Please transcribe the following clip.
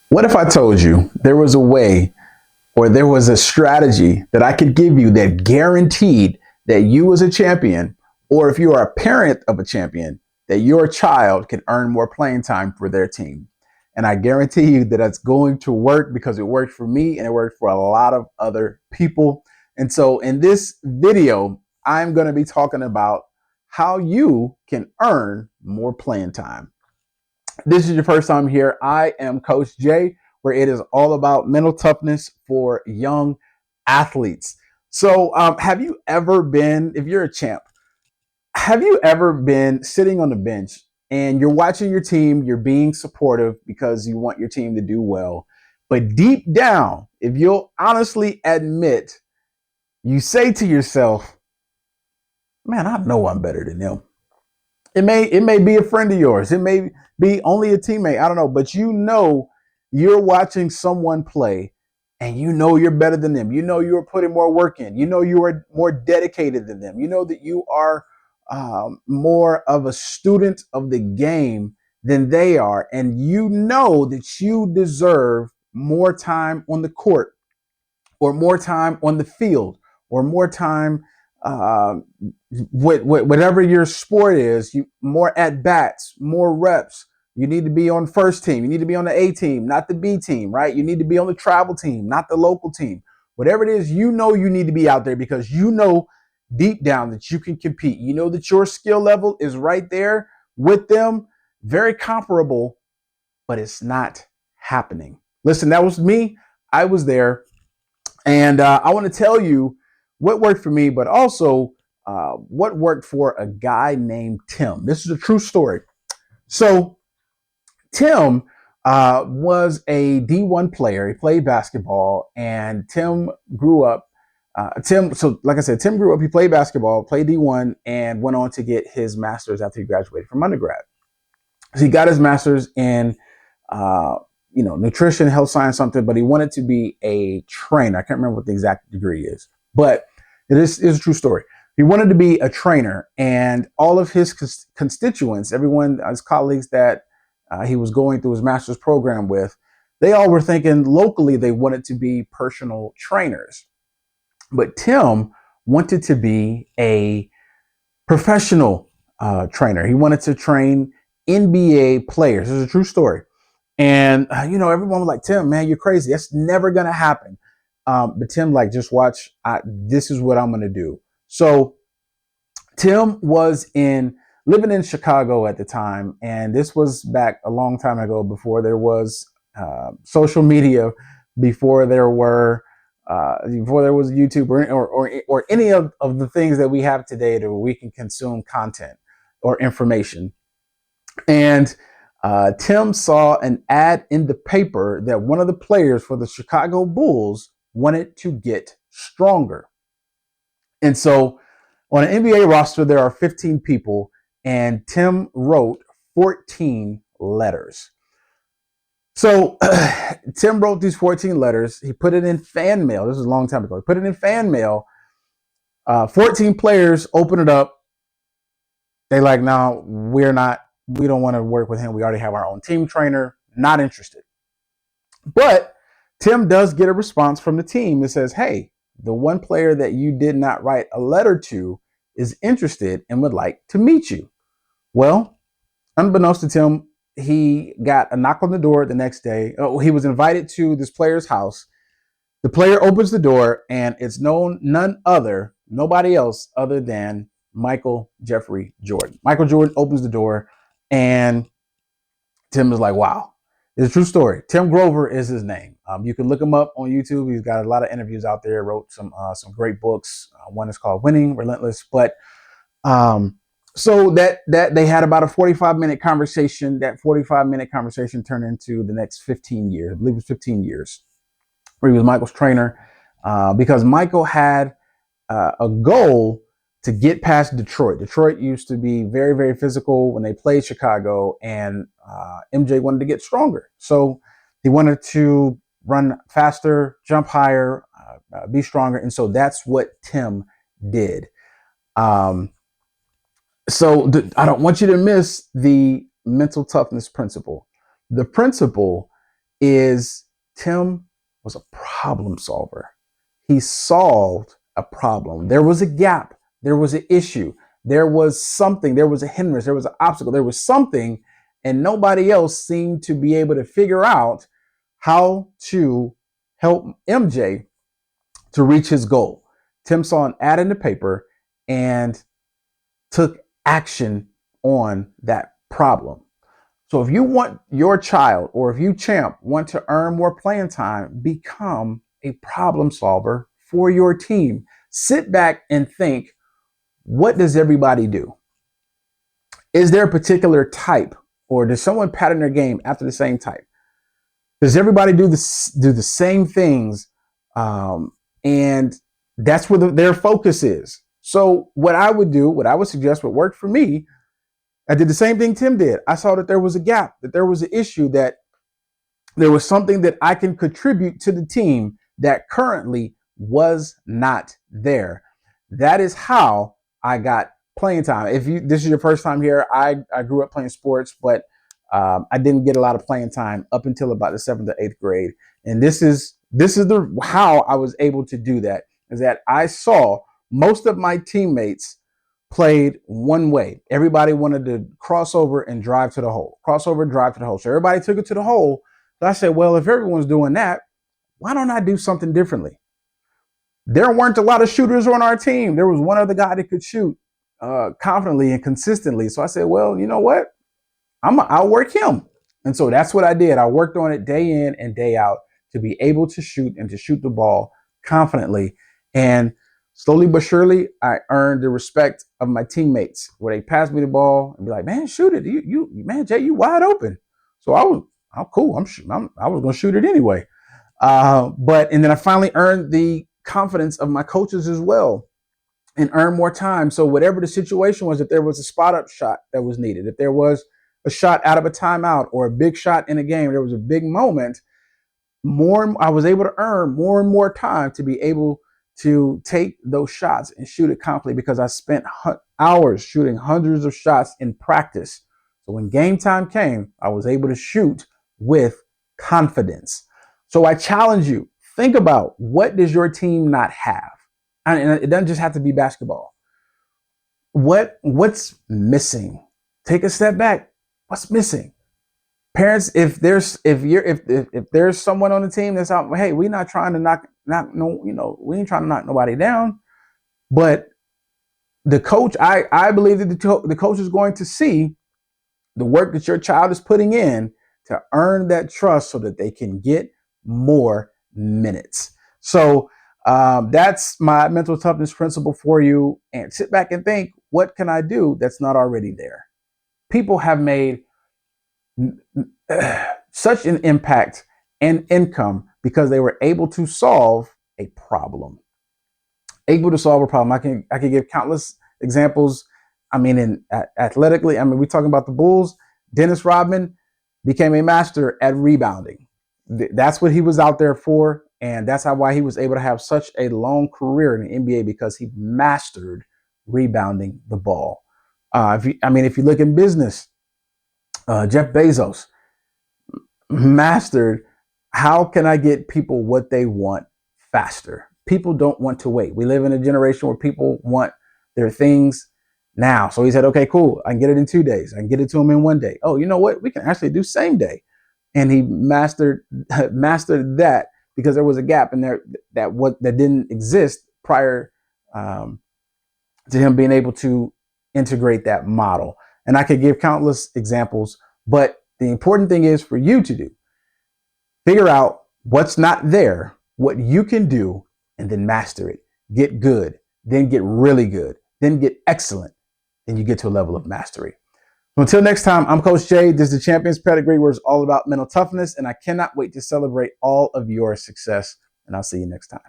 What if I told you there was a way or there was a strategy that I could give you that guaranteed that you as a champion, or if you are a parent of a champion, that your child can earn more playing time for their team? And I guarantee you that it's going to work because it worked for me and it worked for a lot of other people. And so in this video, I'm going to be talking about how you can earn more playing time. This is your first time here, I am Coach Jay, where it is all about mental toughness for young athletes. So, have you ever been, if you're a champ, have you ever been sitting on the bench and you're watching your team, you're being supportive because you want your team to do well, but deep down, if you'll honestly admit, you say to yourself, man, I know I'm better than them. It may be a friend of yours. It may be only a teammate. I don't know, but you know you're watching someone play and you know you're better than them. You know you're putting more work in. You know you are more dedicated than them. You know that you are more of a student of the game than they are. And you know that you deserve more time on the court or more time on the field or more time uh, whatever your sport is, you more at bats, more reps. You need to be on first team. You need to be on the A team, not the B team, right? You need to be on the travel team, not the local team. Whatever it is, you know you need to be out there because you know deep down that you can compete. You know that your skill level is right there with them, very comparable, but it's not happening. Listen, that was me. I was there. And I want to tell you what worked for me, but also what worked for a guy named Tim. This is a true story. So, Tim was a D1 player. He played basketball, and Tim grew up. Like I said, Tim grew up. He played basketball, played D1, and went on to get his master's after he graduated from undergrad. So he got his master's in uh, nutrition, health science, something, but he wanted to be a trainer. I can't remember what the exact degree is, but it is a true story. He wanted to be a trainer, and all of his constituents, everyone, his colleagues that he was going through his master's program with, they all were thinking locally they wanted to be personal trainers. But Tim wanted to be a professional trainer. He wanted to train NBA players. This is a true story. And everyone was like, Tim, man, you're crazy. That's never gonna happen. But Tim, like, just watch. This is what I'm gonna do. So Tim was living in Chicago at the time, and this was back a long time ago, before there was social media, before there was YouTube or any of the things that we have today that we can consume content or information. And Tim saw an ad in the paper that one of the players for the Chicago Bulls wanted to get stronger. And so on an NBA roster, there are 15 people, and Tim wrote 14 letters. So Tim wrote these 14 letters. He put it in fan mail. This is a long time ago. He put it in fan mail. 14 players open it up. They like, no, we don't want to work with him. We already have our own team trainer. Not interested. But Tim does get a response from the team that says, hey, the one player that you did not write a letter to is interested and would like to meet you. Well, unbeknownst to Tim, he got a knock on the door the next day. Oh, he was invited to this player's house. The player opens the door, and it's nobody else other than Michael Jeffrey Jordan. Michael Jordan opens the door, and Tim is like, wow. It's a true story. Tim Grover is his name. You can look him up on YouTube. He's got a lot of interviews out there. Wrote some great books. One is called Winning Relentless. But so that they had about a 45-minute conversation. That 45-minute conversation turned into the next 15 years. I believe it was 15 years, where he was Michael's trainer, because Michael had a goal to get past Detroit. Detroit used to be very, very physical when they played Chicago, and MJ wanted to get stronger. So he wanted to run faster, jump higher, be stronger. And so that's what Tim did. I don't want you to miss the mental toughness principle. The principle is Tim was a problem solver. He solved a problem. There was a gap. There was an issue. There was something. There was a hindrance. There was an obstacle. There was something, and nobody else seemed to be able to figure out how to help MJ to reach his goal. Tim saw an ad in the paper and took action on that problem. So if you want your child, or if you champ want to earn more playing time, become a problem solver for your team. Sit back and think, what does everybody do? Is there a particular type, or does someone pattern their game after the same type? Does everybody do the same things? And that's where their focus is. So what I would do, what I would suggest would work for me, I did the same thing Tim did. I saw that there was a gap, that there was an issue, that there was something that I can contribute to the team that currently was not there. That is how I got playing time. If this is your first time here, I grew up playing sports, but I didn't get a lot of playing time up until about the 7th or 8th grade. And this is how I was able to do that, is that I saw most of my teammates played one way. Everybody wanted to cross over and drive to the hole. Cross over, drive to the hole. So everybody took it to the hole. So I said, well, if everyone's doing that, why don't I do something differently? There weren't a lot of shooters on our team. There was one other guy that could shoot confidently and consistently. So I said, well, you know what? I'll work him. And so that's what I did. I worked on it day in and day out to be able to shoot, and to shoot the ball confidently. And slowly but surely, I earned the respect of my teammates, where they pass me the ball and be like, man, shoot it. Man, Jay, you wide open. So I'm cool. I was going to shoot it anyway. And then I finally earned the confidence of my coaches as well, and earned more time. So whatever the situation was, if there was a spot up shot that was needed, if there was a shot out of a timeout, or a big shot in a game, there was a big moment, I was able to earn more and more time to be able to take those shots and shoot it confidently, because I spent hours shooting hundreds of shots in practice. So when game time came, I was able to shoot with confidence. So I challenge you, think about, what does your team not have? And it doesn't just have to be basketball. What's missing? Take a step back. What's missing? Parents, if there's someone on the team that's out, hey, we're not trying to we ain't trying to knock nobody down, but the coach, I believe that the coach is going to see the work that your child is putting in to earn that trust, so that they can get more minutes. So that's my mental toughness principle for you. And sit back and think, what can I do that's not already there? People have made such an impact and income because they were able to solve a problem. Able to solve a problem. I can give countless examples. I mean, athletically, we're talking about the Bulls. Dennis Rodman became a master at rebounding. That's what he was out there for, and that's why he was able to have such a long career in the NBA, because he mastered rebounding the ball. If you look in business, Jeff Bezos mastered, how can I get people what they want faster? People don't want to wait. We live in a generation where people want their things now. So he said, okay, cool. I can get it in 2 days. I can get it to them in 1 day. Oh, you know what? We can actually do same day. And he mastered that, because there was a gap in there that didn't exist prior to him being able to integrate that model. And I could give countless examples, but the important thing is for you to do, figure out what's not there, what you can do, and then master it. Get good, then get really good, then get excellent, then you get to a level of mastery. So until next time, I'm Coach Jay. This is the Champions Pedigree, where it's all about mental toughness, and I cannot wait to celebrate all of your success, and I'll see you next time.